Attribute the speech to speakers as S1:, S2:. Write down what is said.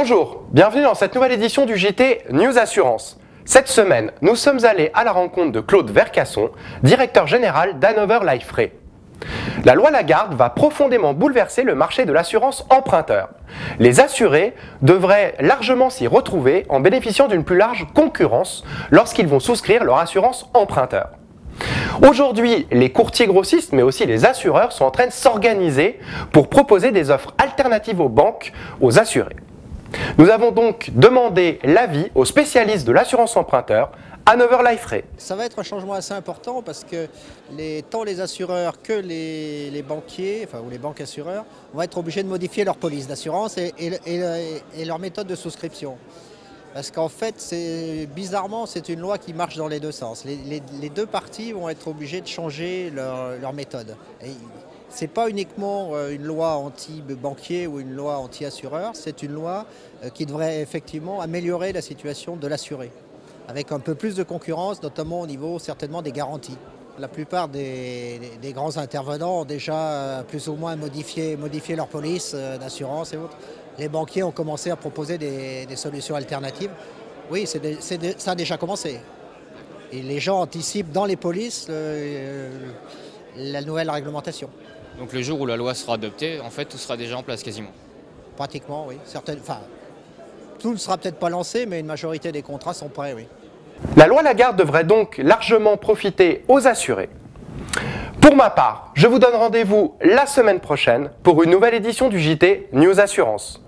S1: Bonjour, bienvenue dans cette nouvelle édition du JT News Assurance. Cette semaine, nous sommes allés à la rencontre de Claude Vercasson, directeur général d'Hanover Life Re. La loi Lagarde va profondément bouleverser le marché de l'assurance emprunteur. Les assurés devraient largement s'y retrouver en bénéficiant d'une plus large concurrence lorsqu'ils vont souscrire leur assurance emprunteur. Aujourd'hui, les courtiers grossistes, mais aussi les assureurs sont en train de s'organiser pour proposer des offres alternatives aux banques aux assurés. Nous avons donc demandé l'avis aux spécialistes de l'assurance emprunteur, Hanover Life Re.
S2: Ça va être un changement assez important parce que tant les assureurs que les banquiers, ou les banques assureurs, vont être obligés de modifier leur police d'assurance et leur méthode de souscription. Parce qu'en fait, bizarrement, c'est une loi qui marche dans les deux sens. Les deux parties vont être obligées de changer leur méthode. Ce n'est pas uniquement une loi anti-banquier ou une loi anti-assureur, c'est une loi qui devrait effectivement améliorer la situation de l'assuré, avec un peu plus de concurrence, notamment au niveau certainement des garanties. La plupart des grands intervenants ont déjà plus ou moins modifié leur police d'assurance et autres. Les banquiers ont commencé à proposer des solutions alternatives. Oui, ça a déjà commencé. Et les gens anticipent dans les polices la nouvelle réglementation.
S3: Donc le jour où la loi sera adoptée, en fait, tout sera déjà en place quasiment.
S2: Pratiquement, oui. Tout ne sera peut-être pas lancé, mais une majorité des contrats sont prêts, oui.
S1: La loi Lagarde devrait donc largement profiter aux assurés. Pour ma part, je vous donne rendez-vous la semaine prochaine pour une nouvelle édition du JT News Assurance.